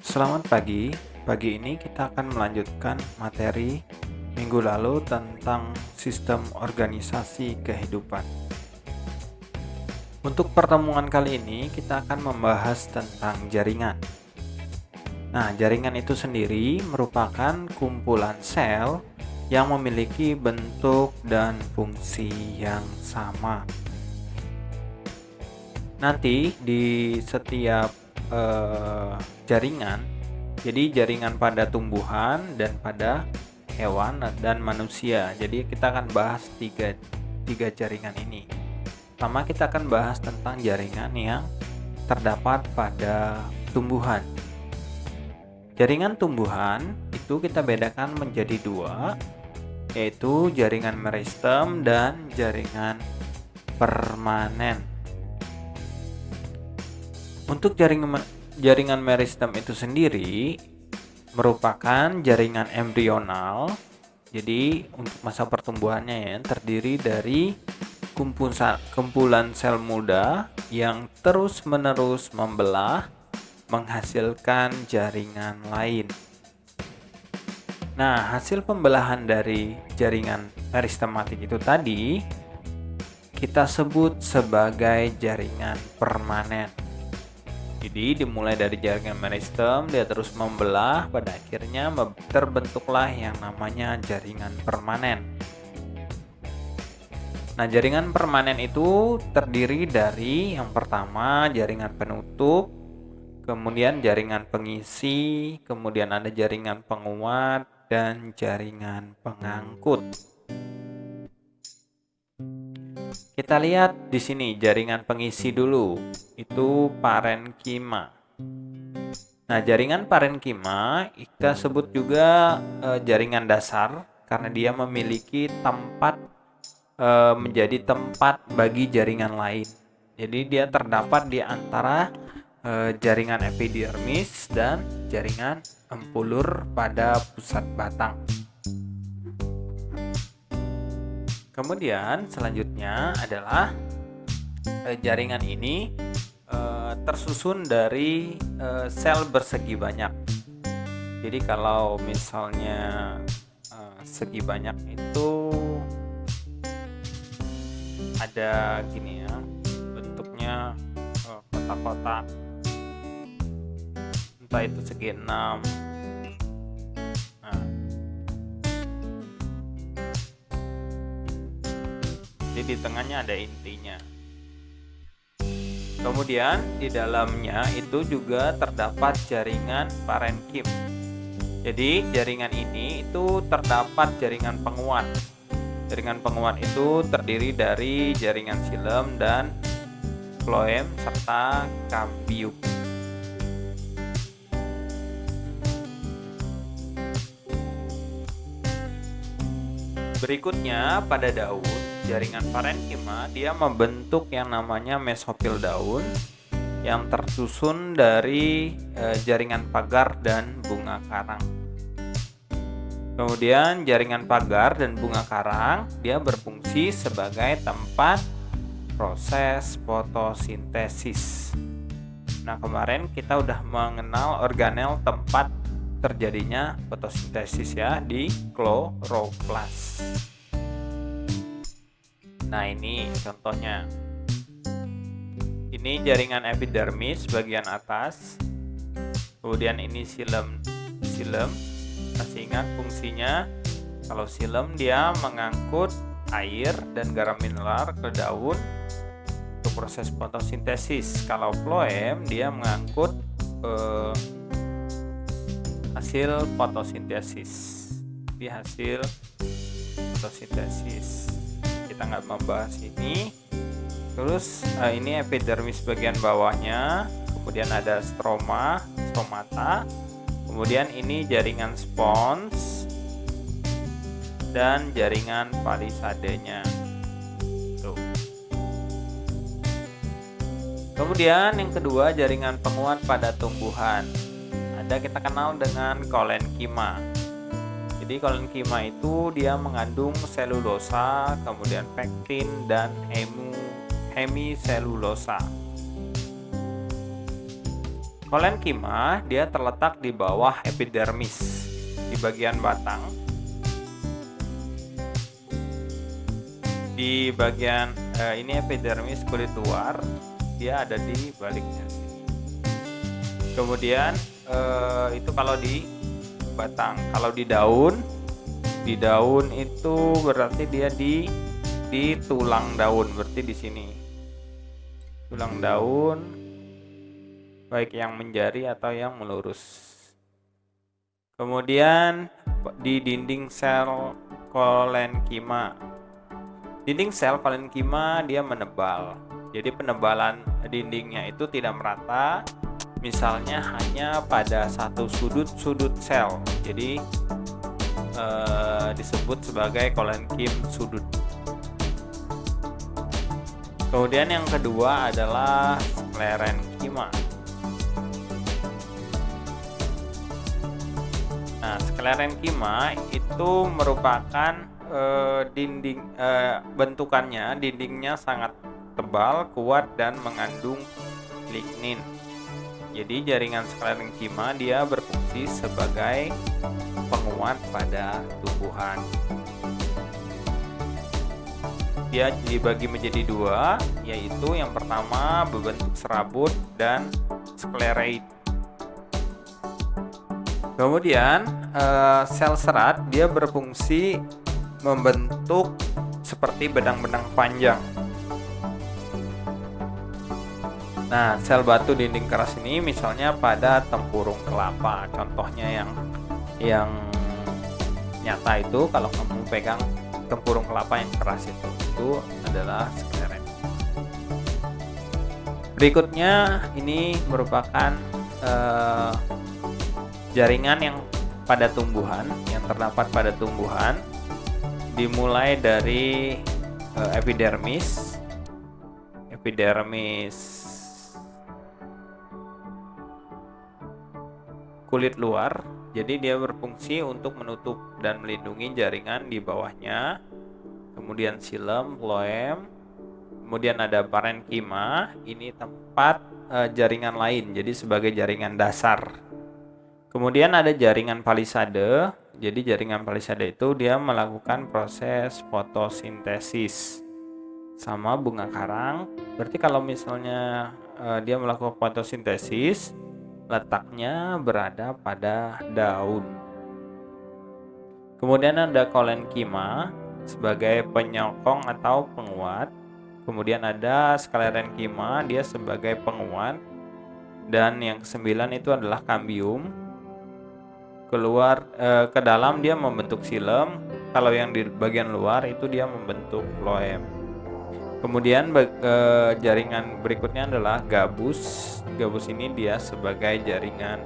Selamat pagi. Pagi ini kita akan melanjutkan materi minggu lalu tentang sistem organisasi kehidupan. Untuk pertemuan kali ini kita akan membahas tentang jaringan. Nah, jaringan itu sendiri merupakan kumpulan sel yang memiliki bentuk dan fungsi yang sama. Nanti di setiap jaringan, jadi jaringan pada tumbuhan dan pada hewan dan manusia. Jadi kita akan bahas tiga jaringan ini. Pertama kita akan bahas tentang jaringan yang terdapat pada tumbuhan. Jaringan tumbuhan itu kita bedakan menjadi dua, yaitu jaringan meristem dan jaringan permanen. Untuk jaringan meristem itu sendiri merupakan jaringan embrional. Jadi untuk masa pertumbuhannya ya terdiri dari kumpulan sel muda yang terus-menerus membelah menghasilkan jaringan lain. Nah, hasil pembelahan dari jaringan meristematik itu tadi kita sebut sebagai jaringan permanen. Jadi dimulai dari jaringan meristem, dia terus membelah, pada akhirnya terbentuklah yang namanya jaringan permanen. Nah, jaringan permanen itu terdiri dari yang pertama jaringan penutup, kemudian jaringan pengisi, kemudian ada jaringan penguat, dan jaringan pengangkut. Kita lihat di sini jaringan pengisi dulu, itu parenkima. Nah, jaringan parenkima kita sebut juga jaringan dasar karena dia memiliki tempat menjadi tempat bagi jaringan lain. Jadi dia terdapat di antara jaringan epidermis dan jaringan empulur pada pusat batang. Kemudian selanjutnya adalah jaringan ini tersusun dari sel bersegi banyak. Jadi kalau misalnya segi banyak itu ada gini ya, bentuknya kotak-kotak, entah itu segi 6. Jadi di tengahnya ada intinya. Kemudian di dalamnya itu juga terdapat jaringan parenkim. Jadi jaringan ini itu terdapat jaringan penguat. Jaringan penguat itu terdiri dari jaringan xilem dan floem serta cambium. Berikutnya pada daun, jaringan parenkima dia membentuk yang namanya mesofil daun yang tersusun dari jaringan pagar dan bunga karang. Kemudian jaringan pagar dan bunga karang dia berfungsi sebagai tempat proses fotosintesis. Nah, kemarin kita udah mengenal organel tempat terjadinya fotosintesis ya di kloroplas. Nah, ini contohnya. Ini jaringan epidermis bagian atas. Kemudian ini xilem. Masih ingat fungsinya? Kalau xilem dia mengangkut air dan garam mineral ke daun untuk proses fotosintesis. Kalau floem dia mengangkut hasil fotosintesis. Di hasil fotosintesis kita nggak membahas ini. Terus ini epidermis bagian bawahnya, kemudian ada stromata, kemudian ini jaringan spons dan jaringan palisadenya. Tuh. Kemudian yang kedua jaringan penguat pada tumbuhan. Ada kita kenal dengan kolenkima. Jadi kolenkima itu dia mengandung selulosa, kemudian pektin dan hemiselulosa. Kolenkima dia terletak di bawah epidermis, di bagian batang. Di bagian ini epidermis, kulit luar, dia ada di baliknya sini. Kemudian itu kalau di batang. Kalau di daun itu berarti dia di tulang daun, berarti di sini. Tulang daun baik yang menjari atau yang melurus. Kemudian di dinding sel kolenkima. Dinding sel kolenkima dia menebal. Jadi penebalan dindingnya itu tidak merata. Misalnya hanya pada satu sudut sel. Jadi disebut sebagai kolenkim sudut. Kemudian yang kedua adalah sklerenkima. Nah, sklerenkima itu merupakan bentukannya, dindingnya sangat tebal, kuat, dan mengandung lignin. Jadi jaringan sklerenkima dia berfungsi sebagai penguat pada tumbuhan. Dia dibagi menjadi dua, yaitu yang pertama berbentuk serabut dan sklereid. Kemudian sel serat dia berfungsi membentuk seperti benang-benang panjang. Nah, sel batu dinding keras ini misalnya pada tempurung kelapa. Contohnya yang nyata itu kalau kamu pegang tempurung kelapa yang keras itu adalah sklereid. Berikutnya ini merupakan jaringan yang pada tumbuhan, yang terdapat pada tumbuhan, dimulai dari epidermis kulit luar. Jadi dia berfungsi untuk menutup dan melindungi jaringan di bawahnya. Kemudian xilem, phloem. Kemudian ada parenkima, ini tempat jaringan lain, jadi sebagai jaringan dasar. Kemudian ada jaringan palisade. Jadi jaringan palisade itu dia melakukan proses fotosintesis sama bunga karang. Berarti kalau misalnya dia melakukan fotosintesis, letaknya berada pada daun. Kemudian ada kolenkima sebagai penyokong atau penguat. Kemudian ada sklerenkima, dia sebagai penguat. Dan yang kesembilan itu adalah kambium. Keluar ke dalam dia membentuk xilem. Kalau yang di bagian luar itu dia membentuk phloem. Kemudian jaringan berikutnya adalah gabus. Gabus ini dia sebagai jaringan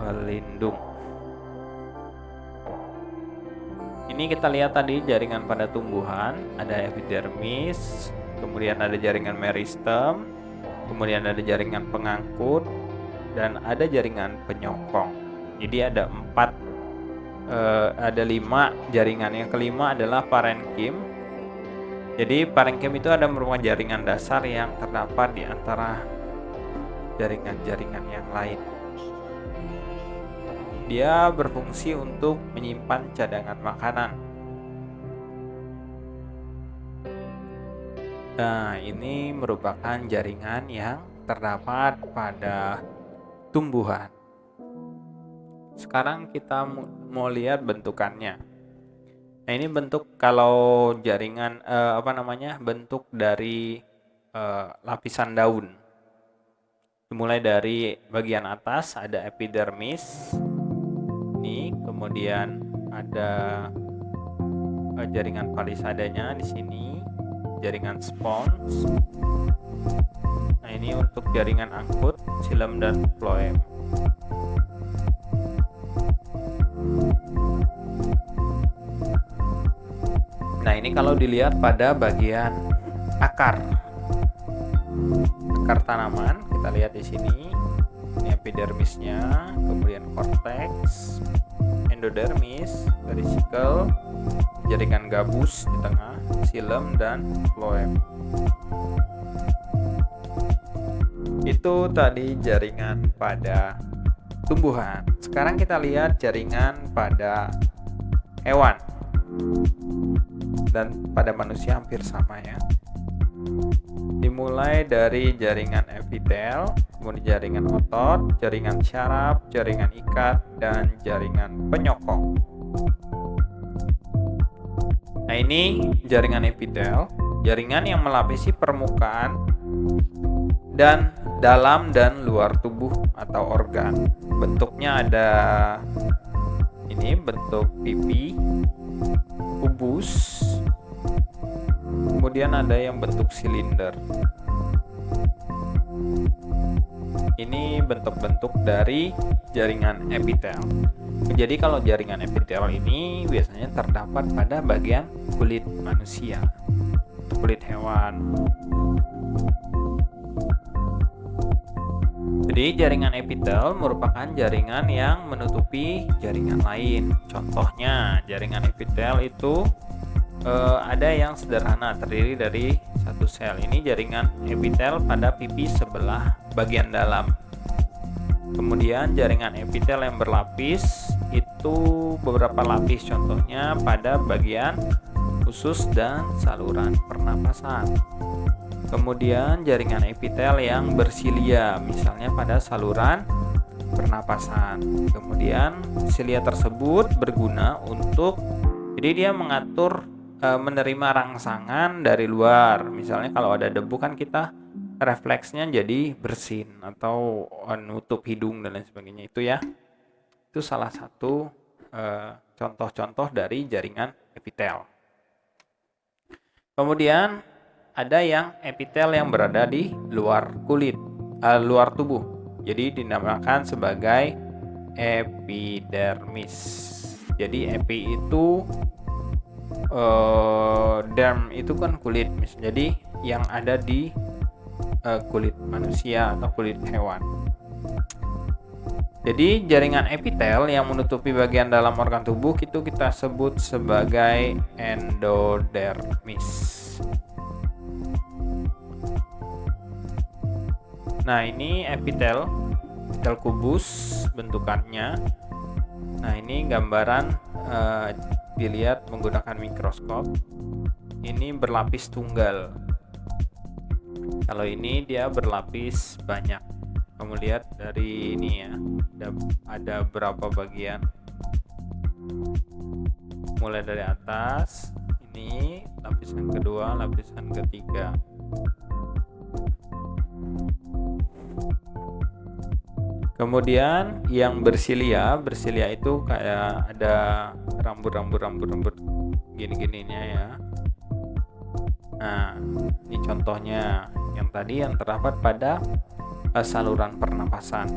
pelindung. Ini kita lihat tadi jaringan pada tumbuhan, ada epidermis, kemudian ada jaringan meristem, kemudian ada jaringan pengangkut, dan ada jaringan penyokong. Jadi ada 5 jaringan. Yang kelima adalah parenkim. Jadi parenkim itu ada merupakan jaringan dasar yang terdapat di antara jaringan-jaringan yang lain. Dia berfungsi untuk menyimpan cadangan makanan. Nah, ini merupakan jaringan yang terdapat pada tumbuhan. Sekarang kita mau lihat bentukannya. Nah, ini bentuk kalau jaringan bentuk dari lapisan daun. Dimulai dari bagian atas ada epidermis. Ini kemudian ada jaringan palisadenya di sini, jaringan spons. Nah, ini untuk jaringan angkut, xilem dan phloem. Nah, ini kalau dilihat pada bagian akar tanaman, kita lihat di sini. Ini epidermisnya, kemudian korteks, endodermis, vesicule, jaringan gabus di tengah, xilem dan phloem. Itu tadi jaringan pada tumbuhan. Sekarang kita lihat jaringan pada hewan. Dan pada manusia hampir sama ya. Dimulai dari jaringan epitel, kemudian jaringan otot, jaringan syaraf, jaringan ikat, dan jaringan penyokong. Nah, ini jaringan epitel, jaringan yang melapisi permukaan dan dalam dan luar tubuh atau organ. Bentuknya ada ini bentuk pipi, kubus, kemudian ada yang bentuk silinder. Ini bentuk-bentuk dari jaringan epitel. Jadi kalau jaringan epitel ini biasanya terdapat pada bagian kulit manusia, kulit hewan. Jadi jaringan epitel merupakan jaringan yang menutupi jaringan lain. Contohnya jaringan epitel itu ada yang sederhana terdiri dari satu sel. Ini jaringan epitel pada pipi sebelah bagian dalam. Kemudian jaringan epitel yang berlapis itu beberapa lapis, contohnya pada bagian usus dan saluran pernapasan. Kemudian jaringan epitel yang bersilia, misalnya pada saluran pernapasan. Kemudian silia tersebut berguna untuk, jadi dia mengatur menerima rangsangan dari luar. Misalnya kalau ada debu kan kita refleksnya jadi bersin atau nutup hidung dan lain sebagainya, itu ya. Itu salah satu contoh-contoh dari jaringan epitel. Kemudian ada yang epitel yang berada di luar kulit, luar tubuh. Jadi dinamakan sebagai epidermis. Jadi epi itu derm itu kan kulit, jadi yang ada di kulit manusia atau kulit hewan. Jadi jaringan epitel yang menutupi bagian dalam organ tubuh itu kita sebut sebagai endodermis. Nah, ini epitel kubus bentukannya. Nah, ini gambaran dilihat menggunakan mikroskop. Ini berlapis tunggal. Kalau ini dia berlapis banyak. Kamu lihat dari ini ya, ada berapa bagian. Mulai dari atas, ini lapisan kedua, lapisan ketiga. Kemudian yang bersilia itu kayak ada rambut gini-gininya ya. Nah, ini contohnya yang tadi yang terdapat pada saluran pernapasan.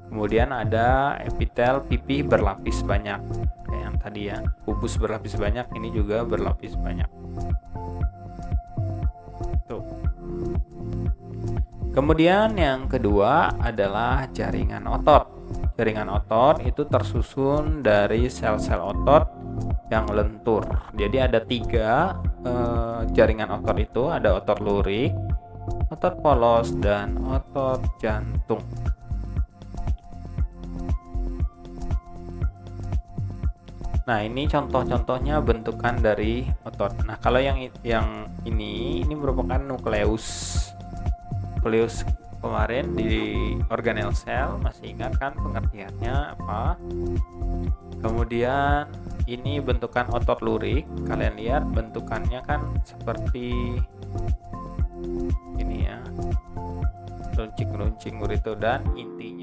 Kemudian ada epitel pipi berlapis banyak, kayak yang tadi ya, kubus berlapis banyak, ini juga berlapis banyak. Tuh. Kemudian yang kedua adalah jaringan otot. Jaringan otot itu tersusun dari sel-sel otot yang lentur. Jadi ada 3 jaringan otot itu, ada otot lurik, otot polos, dan otot jantung. Nah, ini contoh-contohnya bentukan dari otot. Nah, kalau yang ini merupakan nukleus. Nukleus kemarin di organel sel, masih ingat kan pengertiannya apa? Kemudian ini bentukan otot lurik. Kalian lihat bentukannya kan seperti ini ya, runcing-runcing begitu, dan intinya